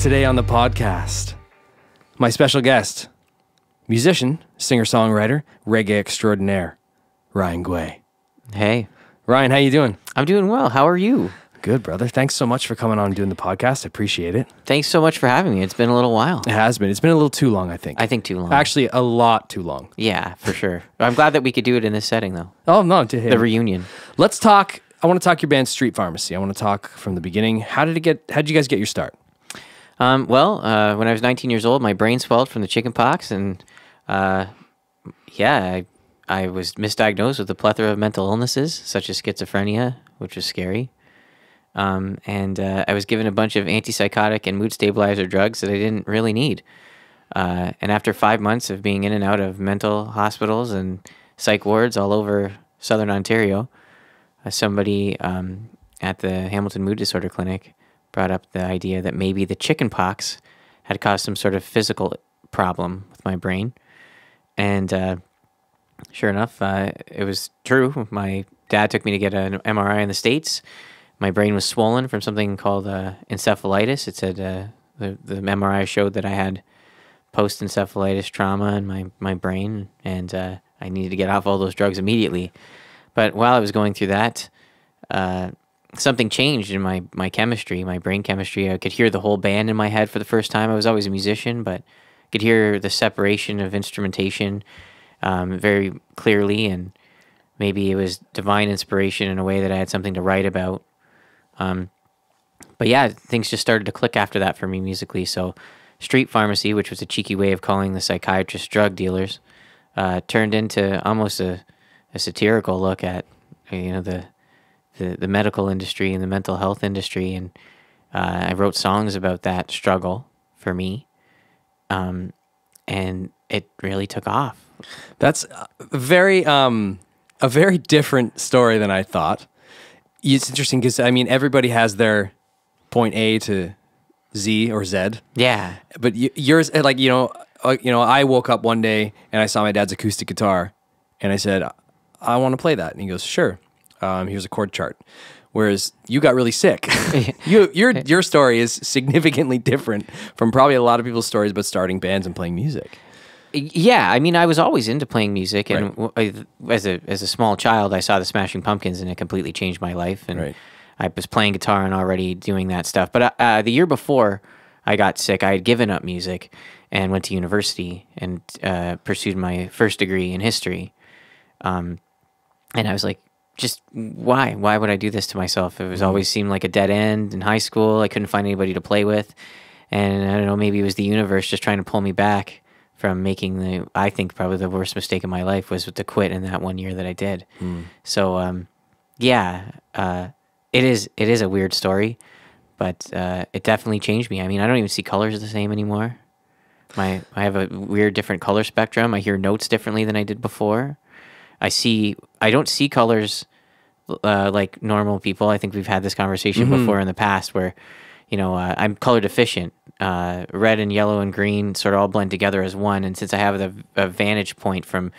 today on the podcast, my special guest, musician, singer-songwriter, reggae extraordinaire, Ryan Guay. Hey. Ryan, how you doing? I'm doing well. How are you? Good, brother. Thanks so much for coming on and doing the podcast. I appreciate it. Thanks so much for having me. It's been a little while. It has been. It's been a little too long, I think. I think too long. Actually, a lot too long. Yeah, for sure. I'm glad that we could do it in this setting, though. Oh, no. The reunion. Let's talk. I want to talk your band Street Pharmacy. I want to talk from the beginning. How did you guys get your start? When I was 19 years old, my brain swelled from the chicken pox, and I was misdiagnosed with a plethora of mental illnesses, such as schizophrenia, which was scary. I was given a bunch of antipsychotic and mood stabilizer drugs that I didn't really need. And after 5 months of being in and out of mental hospitals and psych wards all over Southern Ontario, somebody at the Hamilton Mood Disorder Clinic brought up the idea that maybe the chicken pox had caused some sort of physical problem with my brain. And sure enough, it was true. My dad took me to get an MRI in the States. My brain was swollen from something called encephalitis. It said the MRI showed that I had post-encephalitis trauma in my brain, and I needed to get off all those drugs immediately. But while I was going through that, something changed in my chemistry, my brain chemistry. I could hear the whole band in my head for the first time. I was always a musician, but I could hear the separation of instrumentation very clearly, and maybe it was divine inspiration in a way that I had something to write about. But yeah, things just started to click after that for me musically. So Street Pharmacy, which was a cheeky way of calling the psychiatrists drug dealers, turned into almost a satirical look at the medical industry and the mental health industry. And I wrote songs about that struggle for me. And it really took off. That's a very different story than I thought. It's interesting because, I mean, everybody has their point A to Z or Z. Yeah. But yours, like, I woke up one day and I saw my dad's acoustic guitar and I said, I want to play that. And he goes, sure. Here's a chord chart. Whereas you got really sick. Your story is significantly different from probably a lot of people's stories about starting bands and playing music. Yeah, I mean, I was always into playing music, and Right. as a small child, I saw the Smashing Pumpkins, and it completely changed my life. And Right. I was playing guitar and already doing that stuff. But the year before I got sick, I had given up music and went to university and pursued my first degree in history. And I was like, just why? Why would I do this to myself? It was always seemed like a dead end in high school. I couldn't find anybody to play with, and I don't know, maybe it was the universe just trying to pull me back from making I think probably the worst mistake of my life was to quit in that 1 year that I did. So, it is a weird story, but it definitely changed me. I mean, I don't even see colors the same anymore. I have a weird different color spectrum. I hear notes differently than I did before. I don't see colors like normal people. I think we've had this conversation before in the past where, I'm color deficient. Red and yellow and green sort of all blend together as one. And since I have a vantage point from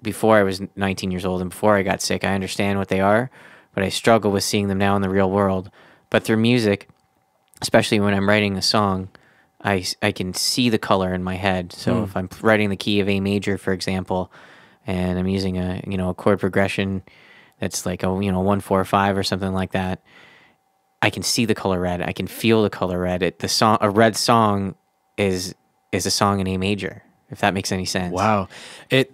before I was 19 years old and before I got sick, I understand what they are, but I struggle with seeing them now in the real world. But through music, especially when I'm writing a song, I can see the color in my head. So if I'm writing the key of A major, for example, and I'm using a chord progression that's like a 1-4-5 or something like that, I can see the color red. I can feel the color red. A red song is a song in A major, if that makes any sense. Wow. It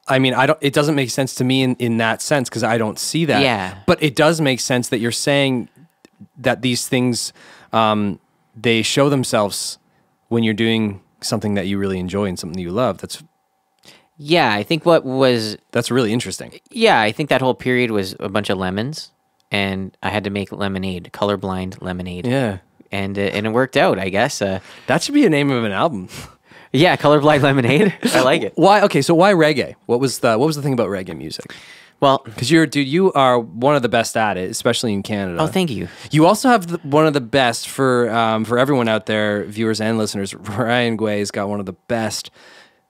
doesn't make sense to me in that sense because I don't see that. Yeah. But it does make sense that you're saying that these things, they show themselves when you're doing something that you really enjoy and something you love. Yeah, I think that's really interesting. Yeah, I think that whole period was a bunch of lemons, and I had to make lemonade, colorblind lemonade. Yeah. And it worked out, I guess. That should be a name of an album. Yeah, colorblind lemonade. I like it. Why? Okay, so why reggae? What was the thing about reggae music? Well, because you are one of the best at it, especially in Canada. Oh, thank you. You also have one of the best for everyone out there, viewers and listeners. Ryan Guay has got one of the best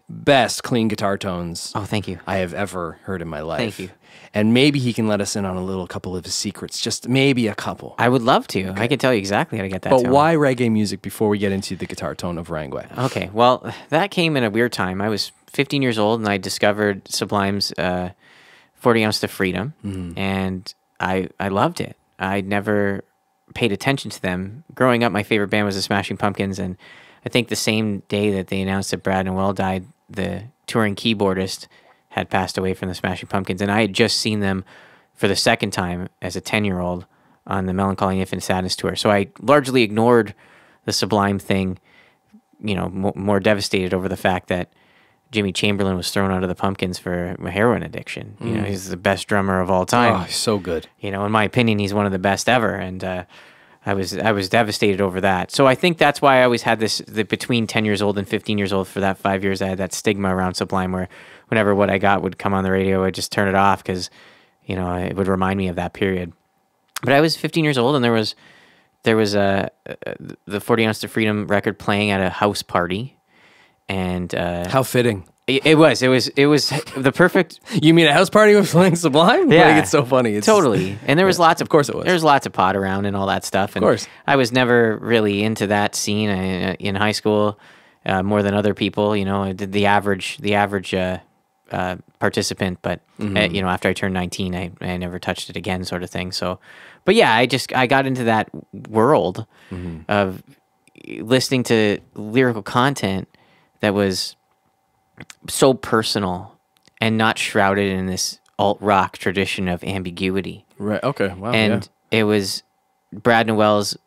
best clean guitar tones Oh, thank you. I have ever heard in my life. Thank you. And maybe he can let us in on a couple of his secrets, just maybe a couple. I would love to. I can tell you exactly how to get that But tone. why reggae music before we get into the guitar tone of Ryan Guay? Okay, well, that came in a weird time. I was 15 years old, and I discovered Sublime's 40 Ounce to Freedom, and I loved it. I never paid attention to them. Growing up, my favorite band was the Smashing Pumpkins, and I think the same day that they announced that Brad Noel died, the touring keyboardist had passed away from the Smashing Pumpkins, and I had just seen them for the second time as a 10-year-old on the Melancholy and Infinite Sadness tour. So I largely ignored the Sublime thing, you know, more devastated over the fact that Jimmy Chamberlain was thrown out of the Pumpkins for a heroin addiction. You know, he's the best drummer of all time. Oh, he's so good. You know, in my opinion, he's one of the best ever, and I was devastated over that. So I think that's why I always had between 10 years old and 15 years old for that 5 years, I had that stigma around Sublime where whenever what I got would come on the radio, I'd just turn it off because, you know, it would remind me of that period. But I was 15 years old, and there was the 40 Ounce to Freedom record playing at a house party, and How fitting. it was the perfect. You mean a house party was playing Sublime? Yeah, Like, it's so funny. It's totally. And there was lots of, of course it was. There was lots of pot around and all that stuff. And course. I was never really into that scene in high school more than other people. You know, I did the average participant, but you know, after I turned 19, I never touched it again, sort of thing. So, but yeah, I got into that world of listening to lyrical content that was so personal and not shrouded in this alt rock tradition of ambiguity. Right. Okay. Wow. And it was Brad Noel's,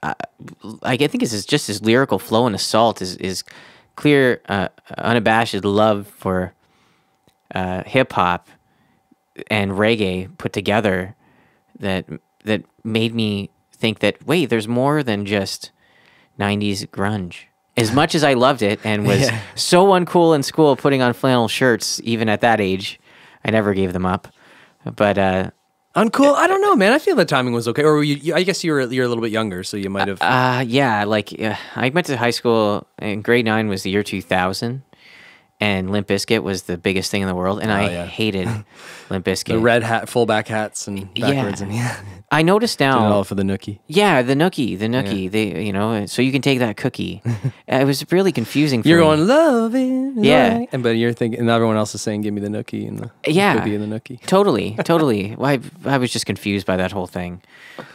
I think it's just his lyrical flow and assault, is clear, unabashed love for hip hop and reggae put together that made me think that, wait, there's more than just 90s grunge. As much as I loved it and was so uncool in school putting on flannel shirts, even at that age, I never gave them up. But uncool? I don't know, man. I feel the timing was okay. Or I guess you're a little bit younger, so you might have. Yeah, I went to high school, and grade 9 was the year 2000, and Limp Bizkit was the biggest thing in the world, and I hated Limp Bizkit. The red hat, full back hats and backwards, and I noticed now. Did it all for the nookie. Yeah, the nookie. Yeah. They, you know, so you can take that cookie. It was really confusing for You're me. going, love it. Yeah. Like, but you're thinking, and everyone else is saying, give me the nookie and the cookie and the nookie. Totally. Well, I was just confused by that whole thing.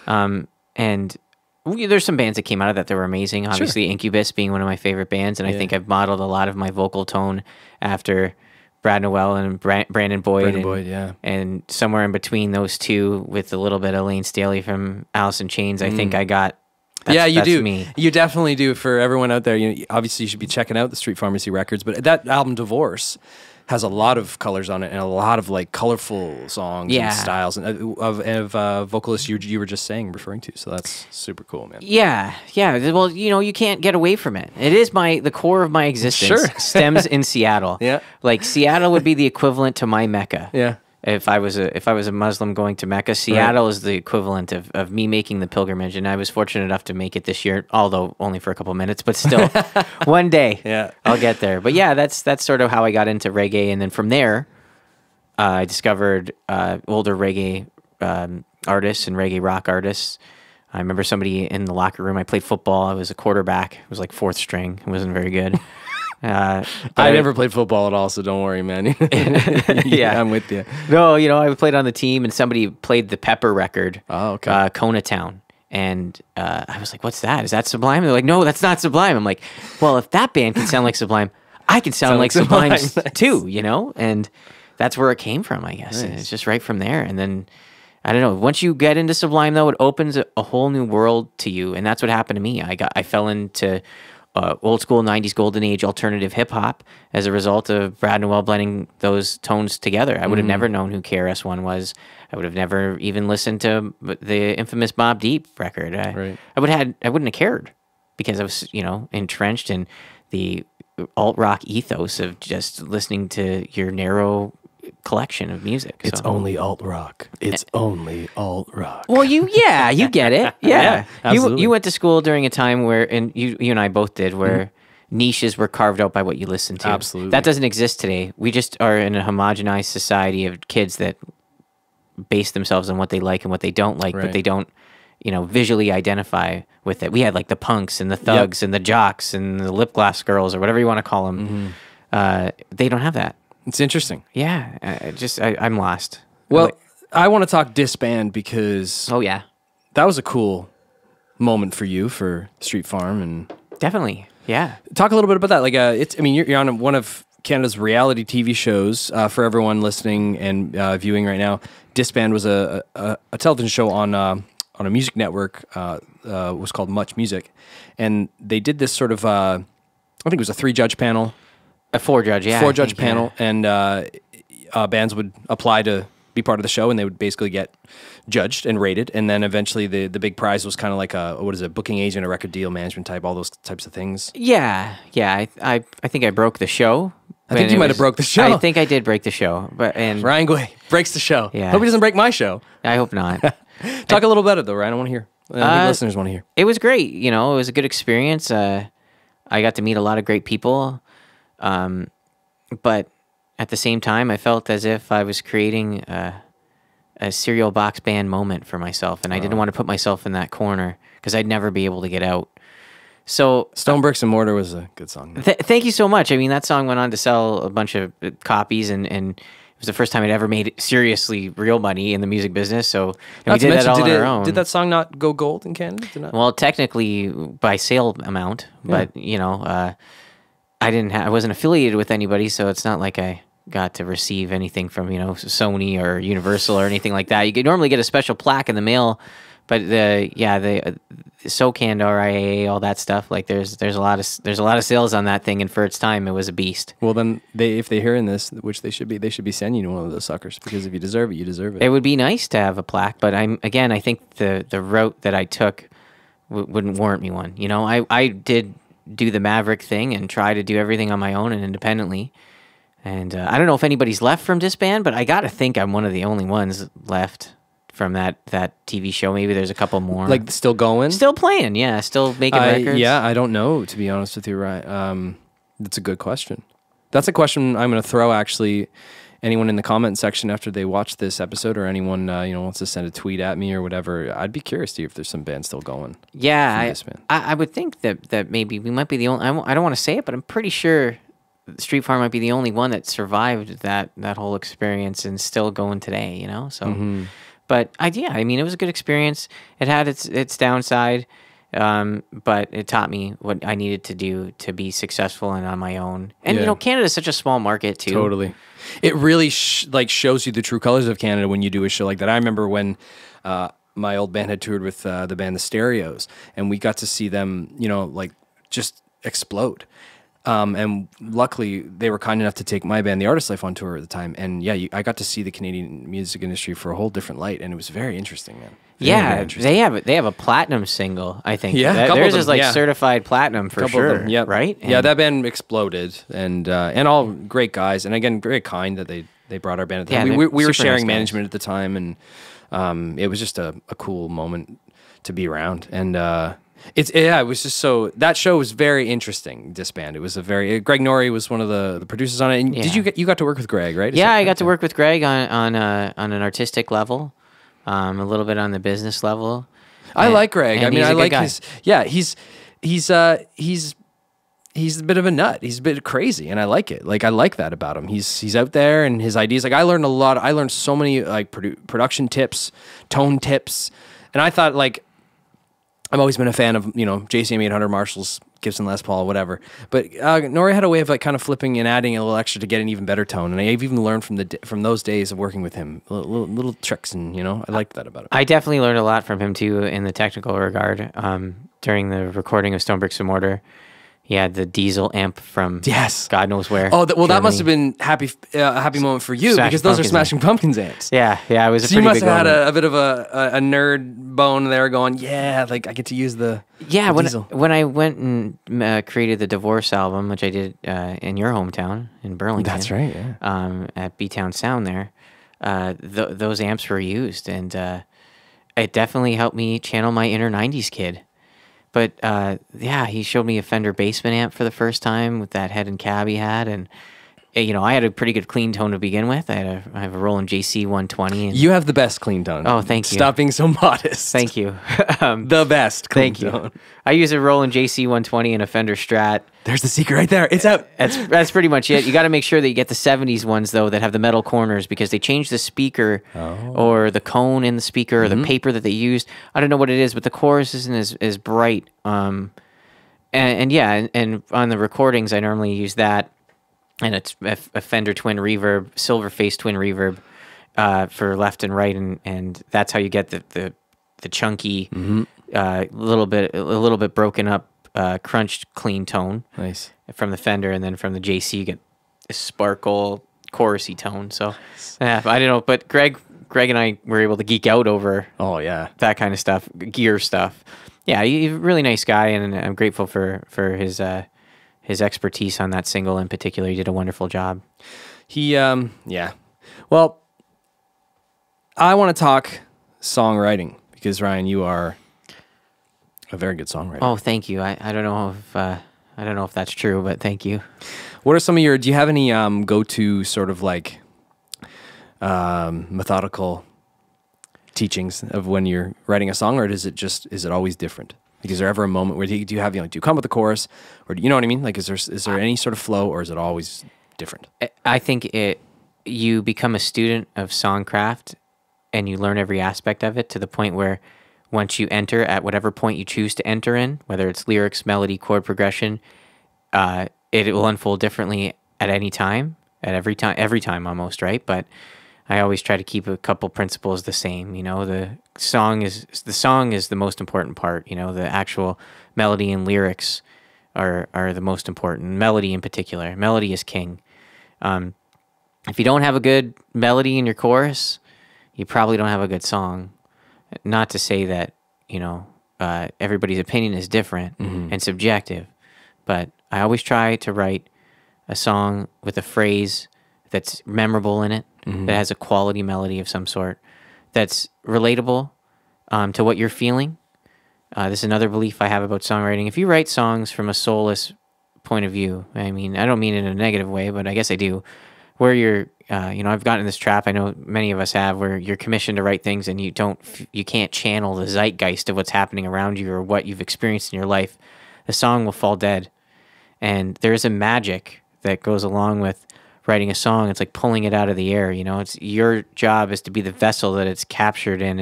And there's some bands that came out of that were amazing. Obviously, Incubus being one of my favorite bands, and I think I've modeled a lot of my vocal tone after Brad Noel and Brandon Boyd. And somewhere in between those two, with a little bit of Lane Staley from Alice in Chains, I think I got. You do. Me. You definitely do. For everyone out there, obviously you should be checking out the Street Pharmacy records. But that album, Divorce, has a lot of colors on it and a lot of like colorful songs and styles and of vocalists you were just referring to. So that's super cool, man. Yeah. Well, you can't get away from it. It is the core of my existence. Stems in Seattle. Yeah. Like Seattle would be the equivalent to my Mecca. Yeah. If I was a Muslim going to Mecca, Seattle is the equivalent of me making the pilgrimage, and I was fortunate enough to make it this year, although only for a couple minutes, but still, one day I'll get there. But yeah, that's sort of how I got into reggae, and then from there, I discovered older reggae artists and reggae rock artists. I remember somebody in the locker room. I played football. I was a quarterback. I was like fourth string. I wasn't very good. I never played football at all, so don't worry, man. I'm with you. No, I played on the team, and somebody played the Pepper record, Kona Town. And I was like, what's that? Is that Sublime? And they're like, no, that's not Sublime. I'm like, well, if that band can sound like Sublime, I can sound like Sublime too, And that's where it came from, I guess. Nice. And it's just right from there. And then, I don't know, once you get into Sublime, though, it opens a whole new world to you. And that's what happened to me. I fell into old school 90s golden age alternative hip hop as a result of Brad Noel blending those tones together. I would have never known who KRS-One was. I would have never even listened to the infamous Mobb Deep record. I wouldn't have cared because I was, entrenched in the alt rock ethos of just listening to your narrow collection of music. It's only alt rock. It's only alt rock. Well, you get it. Yeah. Absolutely. You went to school during a time where, and you and I both did, where niches were carved out by what you listen to. Absolutely. That doesn't exist today. We just are in a homogenized society of kids that base themselves on what they like and what they don't like, but Right. they don't, visually identify with it. We had like the punks and the thugs and the jocks and the lip gloss girls or whatever you want to call them. They don't have that. It's interesting. Yeah, I'm lost. Well, I want to talk disband because Oh yeah, that was a cool moment for you for Street Farm, and definitely. Yeah. talk a little bit about that. Like, you're on one of Canada's reality TV shows. For everyone listening and viewing right now, Disband was a television show on a music network. Was called Much Music, and they did this sort of I think it was a 3-judge panel. A 4-judge, yeah. 4-judge panel, and bands would apply to be part of the show, and they would basically get judged and rated, and then eventually the big prize was kind of like a booking agent, a record deal, management type, all those types of things. Yeah. I think I broke the show. I think you might have broke the show. I think I did break the show, and Ryan Guay breaks the show. Yeah. Hope he doesn't break my show. I hope not. Talk a little about it though, Ryan. I want to hear. I think listeners want to hear. It was great. It was a good experience. I got to meet a lot of great people. But at the same time, I felt as if I was creating a cereal box band moment for myself, and I didn't want to put myself in that corner because I'd never be able to get out. So Stone Bricks and Mortar was a good song. thank you so much. I mean, that song went on to sell a bunch of copies, and it was the first time I'd ever made seriously real money in the music business. So and we did that all on our own. Did that song not go gold in Canada? Well, technically by sale amount, but I wasn't affiliated with anybody, so it's not like I got to receive anything from Sony or Universal or anything like that. You could normally get a special plaque in the mail, but the SOCAN, RIAA, all that stuff. Like there's a lot of sales on that thing, and for its time, it was a beast. Well, then if they're hearing this, which they should be sending you one of those suckers, because if you deserve it, you deserve it. It would be nice to have a plaque, but I think the route that I took wouldn't warrant me one. I did do the Maverick thing and try to do everything on my own and independently. And I don't know if anybody's left from Disband, but I got to think I'm one of the only ones left from that TV show. Maybe there's a couple more. Like still going? Still playing, yeah. Still making records. Yeah, I don't know, to be honest with you, Ryan. That's a good question. That's a question I'm going to throw, actually, anyone in the comment section after they watch this episode, or anyone wants to send a tweet at me or whatever. I'd be curious to hear if there's some bands still going. Yeah, I would think that maybe we might be the only. I don't want to say it, but I'm pretty sure Street Farm might be the only one that survived that whole experience and still going today. So, but I mean, it was a good experience. It had its downside, but it taught me what I needed to do to be successful and on my own. And Canada's such a small market too. Totally. It really shows you the true colors of Canada when you do a show like that. I remember when my old band had toured with the band The Stereos, and we got to see them, just explode. And luckily, they were kind enough to take my band, The Artist Life, on tour at the time. And I got to see the Canadian music industry for a whole different light, and it was very interesting, man. Yeah, they have a platinum single, I think. Yeah, theirs is certified platinum for sure. Yeah, right. Yeah, that band exploded, and all great guys, and again, very kind that they brought our band at the time. We were sharing management at the time, and it was just a cool moment to be around, and it was just so, that show was very interesting. Disband. It was Greg Norrie was one of the producers on it. And did you got to work with Greg, right? Yeah, I got to work with Greg on an artistic level, a little bit on the business level. I like Greg. I mean, I like guy. he's a bit of a nut. He's a bit crazy, and I like it. Like, I like that about him. He's out there, and his ideas. Like, I learned a lot. I learned so many production tips, tone tips, and I thought, like, I've always been a fan of, JCM 800, Marshalls, Gibson Les Paul, whatever. But Norrie had a way of kind of flipping and adding a little extra to get an even better tone. And I've even learned from those days of working with him, little tricks, and I liked that about him. I definitely learned a lot from him too in the technical regard. During the recording of Stone Bricks and Mortar, he had the diesel amp from God knows where. Oh, that must have been a happy moment for you, because those are Smashing Pumpkins amps. Yeah, it was. So you must have had a bit of a nerd bone there, going, yeah, like I get to use the diesel. When I went and created the Divorce album, which I did in your hometown in Burlington. That's right. Yeah. At B-Town Sound there, those amps were used, and it definitely helped me channel my inner '90s kid. But yeah, he showed me a Fender Bassman amp for the first time with that head and cab he had, and you know, I had a pretty good clean tone to begin with. I have a Roland JC 120. And You have the best clean tone. Oh, thank you. Stop being so modest. Thank you. The best clean Thank tone. you. I use a Roland JC 120 and a Fender Strat. There's the secret right there. It's out. That's pretty much it. You got to make sure that you get the 70s ones, though, that have the metal corners, because they changed the speaker or the cone in the speaker or the paper that they used. I don't know what it is, but the chorus isn't as bright. And yeah, and on the recordings, I normally use that. And it's a Fender twin reverb, silver face twin reverb for left and right, and that's how you get the chunky, little bit broken up, crunched clean tone. Nice. From the Fender, and then from the JC you get a sparkle chorusy tone. So yeah, I don't know, but Greg and I were able to geek out over that kind of stuff, gear stuff. Yeah, he's a really nice guy, and I'm grateful for his expertise on that single in particular. He did a wonderful job. Yeah. Well, I want to talk songwriting because Ryan, you are a very good songwriter. Oh, thank you. I don't know if that's true, but thank you. What are some of do you have any go-to sort of like methodical teachings of when you're writing a song, or is it always different? Like, is there ever a moment where do you have, do you come with the chorus, or do you know what I mean? Like, is there any sort of flow, or is it always different? I think you become a student of songcraft, and you learn every aspect of it to the point where once you enter at whatever point you choose to enter in, whether it's lyrics, melody, chord progression, it will unfold differently at any time, every time almost, right? But I always try to keep a couple principles the same. You know, the song is the most important part. You know, the actual melody and lyrics are the most important. Melody in particular. Melody is king. If you don't have a good melody in your chorus, you probably don't have a good song. Not to say that, everybody's opinion is different and subjective, but I always try to write a song with a phrase that's memorable in it, that has a quality melody of some sort, that's relatable to what you're feeling. This is another belief I have about songwriting. If you write songs from a soulless point of view, I mean, I don't mean it in a negative way, but I guess I do, where you're, I've gotten in this trap, I know many of us have, where you're commissioned to write things and you can't channel the zeitgeist of what's happening around you or what you've experienced in your life. The song will fall dead. And there's a magic that goes along with writing a song. It's like pulling it out of the air. It's your job is to be the vessel that it's captured in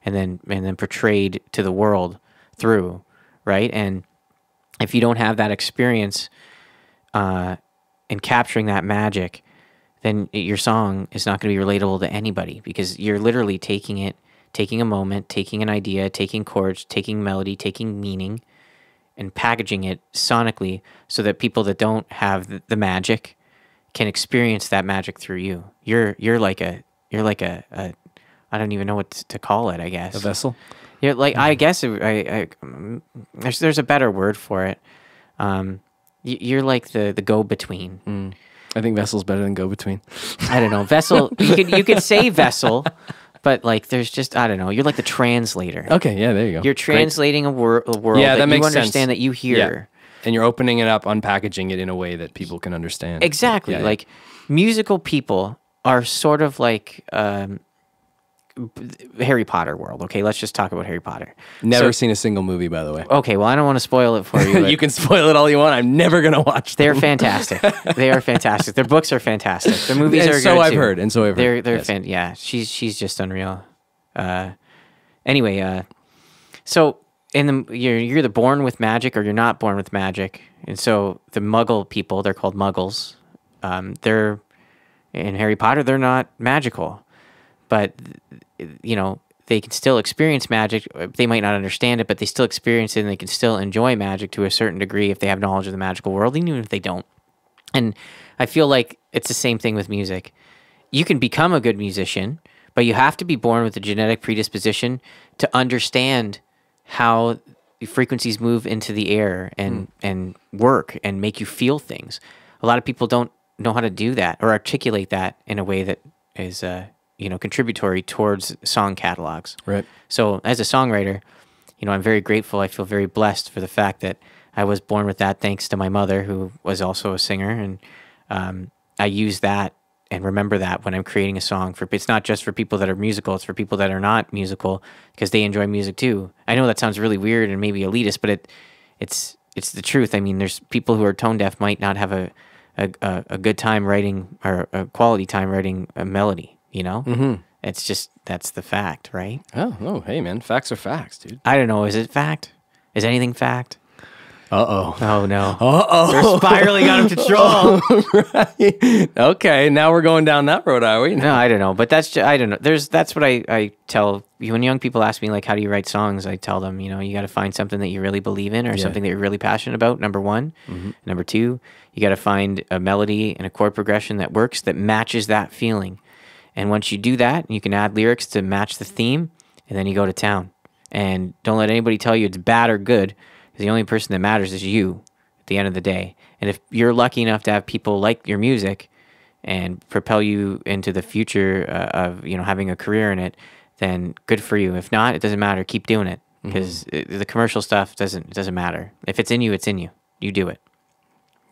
and then portrayed to the world through, right? And if you don't have that experience in capturing that magic, then your song is not going to be relatable to anybody, because you're literally taking a moment, taking an idea, taking chords, taking melody, taking meaning, and packaging it sonically so that people that don't have the magic can experience that magic through you. You're like a I don't even know what to call it, I guess. A vessel? You're like, I guess there's a better word for it. You're like the go-between. I think vessel's better than go-between. I don't know. Vessel, you could say vessel, but like there's just, I don't know. You're like the translator. Okay, yeah, there you go. You're translating a world Yeah, that you makes understand sense. that you hear. Yeah. And you're opening it up, unpackaging it in a way that people can understand. Exactly. Yeah, like musical people are sort of like Harry Potter world. Okay, let's just talk about Harry Potter. Never seen a single movie, by the way. Okay, well, I don't want to spoil it for you. But You can spoil it all you want. I'm never going to watch them. they're fantastic. They are fantastic. Their books are fantastic. Their movies And are so good I've too. heard. And so I've heard. They're Yes. yeah. She's just unreal. Anyway, so you're either born with magic or you're not born with magic, and so the Muggle people, they're called Muggles. They're in Harry Potter. They're not magical, but they can still experience magic. They might not understand it, but they still experience it, and they can still enjoy magic to a certain degree if they have knowledge of the magical world, even if they don't. And I feel like it's the same thing with music. You can become a good musician, but you have to be born with a genetic predisposition to understand how the frequencies move into the air and work and make you feel things. A lot of people don't know how to do that or articulate that in a way that is contributory towards song catalogs. Right. So as a songwriter, you know, I'm very grateful. I feel very blessed for the fact that I was born with that, thanks to my mother, who was also a singer. And I use that and remember that when I'm creating a song. It's not just for people that are musical, it's for people that are not musical, because they enjoy music too. I know that sounds really weird and maybe elitist, but it's the truth. I mean, there's people who are tone deaf might not have a good time writing, or a quality time writing a melody, you know? Mm-hmm. It's just, that's the fact, right? Oh, hey, man. Facts are facts, dude. I don't know. Is it fact? Is anything fact? Uh-oh. Oh, no. Uh-oh. We're spiraling out of control. Right. Okay, now we're going down that road, are we? No, I don't know. But I don't know. That's what I tell, when young people ask me, like, how do you write songs? I tell them, you know, you got to find something that you really believe in, or something that you're really passionate about, number one. Mm-hmm. Number two, you got to find a melody and a chord progression that works, that matches that feeling. And once you do that, you can add lyrics to match the theme, and then you go to town. And don't let anybody tell you it's bad or good, because the only person that matters is you at the end of the day. And if you're lucky enough to have people like your music and propel you into the future of, you know, having a career in it, then good for you. If not, it doesn't matter. Keep doing it, because the commercial stuff doesn't matter. If it's in you, it's in you. You do it.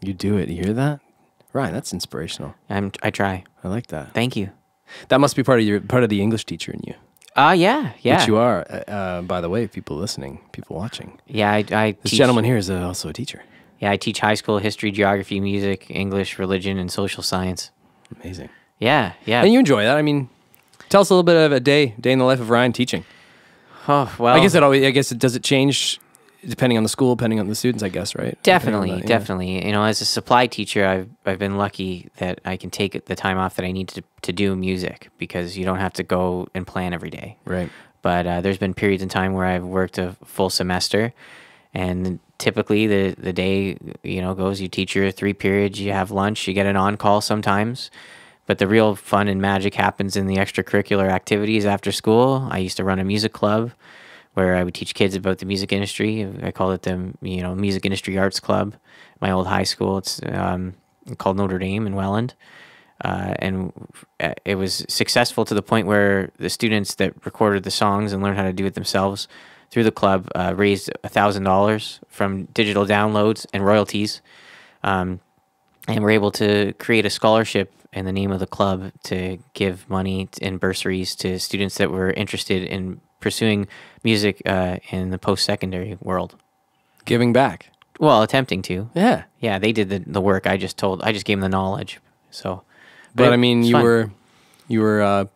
You do it. You hear that? Ryan, that's inspirational. I try. I like that. Thank you. That must be part of the English teacher in you. Yeah. Which you are, by the way, people listening, people watching. Yeah, I This gentleman here is also a teacher. Yeah, I teach high school history, geography, music, English, religion, and social science. Amazing. Yeah. And you enjoy that. I mean, tell us a little bit of a day in the life of Ryan teaching. Oh, well. I guess does it change depending on the school, depending on the students, I guess, right? Definitely. You know, as a supply teacher, I've been lucky that I can take the time off that I need to do music, because you don't have to go and plan every day. Right. But there's been periods in time where I've worked a full semester, and typically the day, you know, goes, you teach your 3 periods, you have lunch, you get an on-call sometimes. But the real fun and magic happens in the extracurricular activities after school. I used to run a music club where I would teach kids about the music industry. I called it the Music Industry Arts Club. My old high school, it's called Notre Dame in Welland. And it was successful to the point where the students that recorded the songs and learned how to do it themselves through the club raised $1,000 from digital downloads and royalties. And were able to create a scholarship in the name of the club to give money and bursaries to students that were interested in pursuing music in the post-secondary world. Giving back. Well, attempting to. Yeah. Yeah, they did the work. I just gave them the knowledge. So, but I mean, you were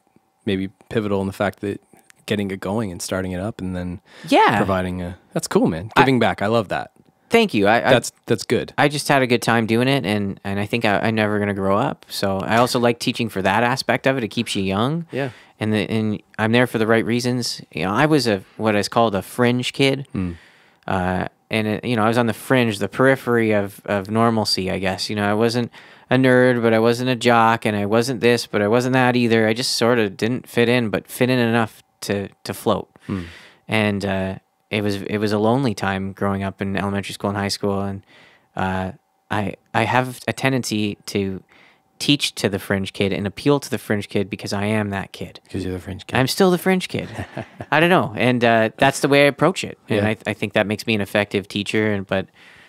maybe pivotal in the fact that getting it going and starting it up, and then providing that's cool, man. Giving back. I love that. Thank you. That's good. I just had a good time doing it, and I think I'm never going to grow up. So I also like teaching for that aspect of it. It keeps you young. Yeah. And I'm there for the right reasons. You know, I was what is called a fringe kid. And I was on the fringe, the periphery of normalcy, I guess. You know, I wasn't a nerd, but I wasn't a jock, and I wasn't this, but I wasn't that either. I just sort of didn't fit in, but fit in enough to float. And it was a lonely time growing up in elementary school and high school, and I have a tendency to teach to the fringe kid and appeal to the fringe kid because I am that kid. Because you're the fringe kid. I'm still the fringe kid. I don't know. And that's the way I approach it. And I think that makes me an effective teacher, but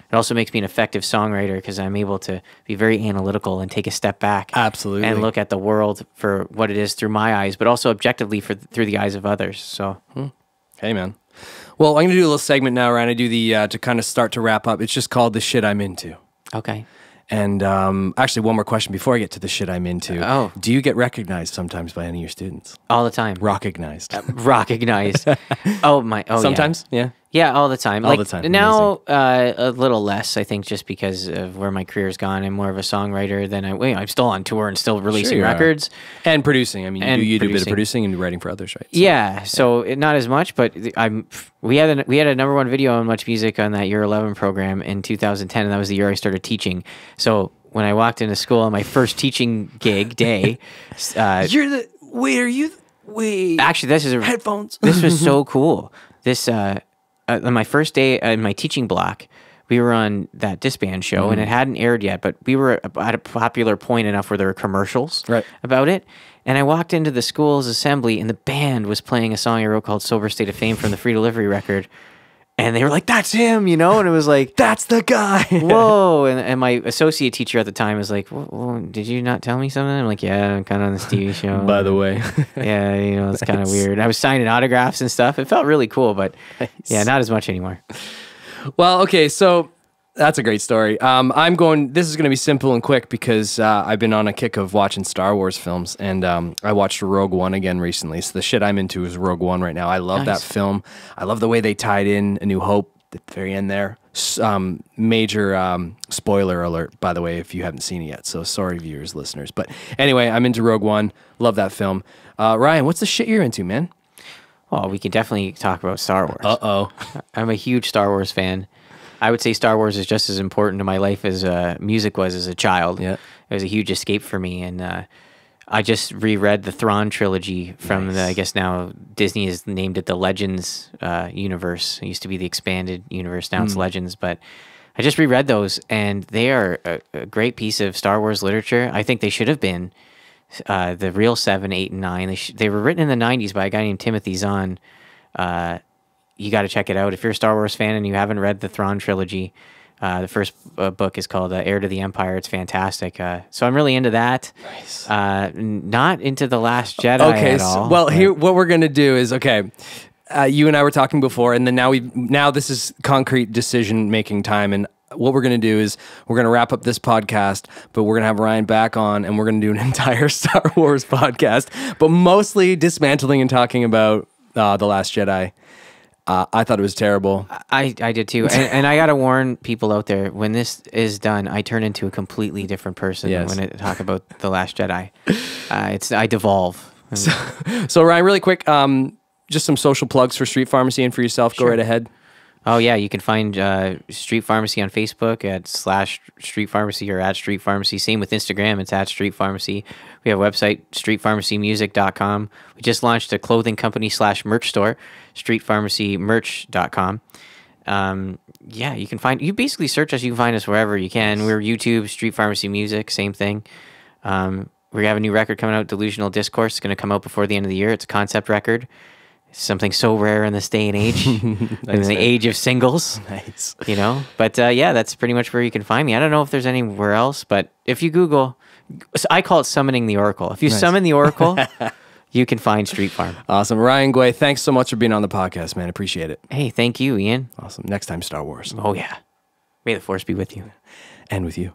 it also makes me an effective songwriter because I'm able to be very analytical and take a step back. Absolutely. And look at the world for what it is through my eyes, but also objectively through the eyes of others. So, Hey, man. Well, I'm going to do a little segment now, Ryan. I do the, to kind of start to wrap up. It's just called The Shit I'm Into. Okay. And actually, one more question before I get to the shit I'm into. Oh. Do you get recognized sometimes by any of your students? All the time. Recognized. Recognized. Sometimes? Yeah. Yeah, all the time. All the time. Now, a little less, I think, just because of where my career's gone. I'm more of a songwriter than I'm still on tour and still releasing records. And producing. I mean, you do a bit of producing and writing for others, right? So, yeah, so not as much, but we had a #1 video on Much Music on that Year 11 program in 2010, and that was the year I started teaching. So when I walked into school on my first teaching gig day... Actually, this is... Headphones. This was so cool. This... on my first day in my teaching block, we were on that disband show, and it hadn't aired yet, but we were at a popular point enough where there were commercials about it. And I walked into the school's assembly, and the band was playing a song I wrote called Sober State of Fame from the Free Delivery record. And they were like, "That's him," you know? And it was like, That's the guy. whoa. And my associate teacher at the time was like, well, did you not tell me something? I'm like, yeah, I'm kind of on this TV show. By the way. Yeah, you know, it's kind of Nice. weird. I was signing autographs and stuff. It felt really cool, but yeah, not as much anymore. Well, okay, so that's a great story. This is going to be simple and quick because I've been on a kick of watching Star Wars films, and I watched Rogue One again recently. So the shit I'm into is Rogue One right now. I love that film. I love the way they tied in A New Hope at the very end there. Major spoiler alert, by the way, if you haven't seen it yet. So sorry, viewers, listeners. But anyway, I'm into Rogue One. Love that film. Ryan, what's the shit you're into, man? Well, we can definitely talk about Star Wars. Uh-oh. I'm a huge Star Wars fan. I would say Star Wars is just as important to my life as music was as a child. Yeah. It was a huge escape for me. And I just reread the Thrawn trilogy from I guess now Disney has named it the Legends universe. It used to be the expanded universe. Now it's Legends. But I just reread those, and they are a great piece of Star Wars literature. I think they should have been the real 7, 8, and 9. They were written in the 90s by a guy named Timothy Zahn. You got to check it out. If you're a Star Wars fan and you haven't read the Thrawn trilogy, the first book is called Heir to the Empire. It's fantastic. So I'm really into that. Nice. Not into The Last Jedi at all. Well, here, what we're going to do is, you and I were talking before, and then now this is concrete decision-making time, and what we're going to do is we're going to wrap up this podcast, but we're going to have Ryan back on, and we're going to do an entire Star Wars podcast, but mostly dismantling and talking about The Last Jedi. I thought it was terrible. I did too. And I got to warn people out there, when this is done, I turn into a completely different person when I talk about The Last Jedi. I devolve. So Ryan, really quick, just some social plugs for Street Pharmacy and for yourself. Go right ahead. Oh, yeah. You can find Street Pharmacy on Facebook at /Street Pharmacy or at Street Pharmacy. Same with Instagram. It's at Street Pharmacy. We have a website, streetpharmacymusic.com. We just launched a clothing company /merch store, streetpharmacymerch.com. Yeah, you basically search us. You can find us wherever you can. We're YouTube, Street Pharmacy Music, same thing. We have a new record coming out, Delusional Discourse. It's going to come out before the end of the year. It's a concept record. Something so rare in this day and age, in the age of singles. Nice. You know? But yeah, that's pretty much where you can find me. I don't know if there's anywhere else, but if you Google, I call it summoning the Oracle. If you summon the Oracle, you can find Street Farm. Awesome. Ryan Guay, thanks so much for being on the podcast, man. Appreciate it. Hey, thank you, Ian. Awesome. Next time, Star Wars. Oh, yeah. May the Force be with you. And with you.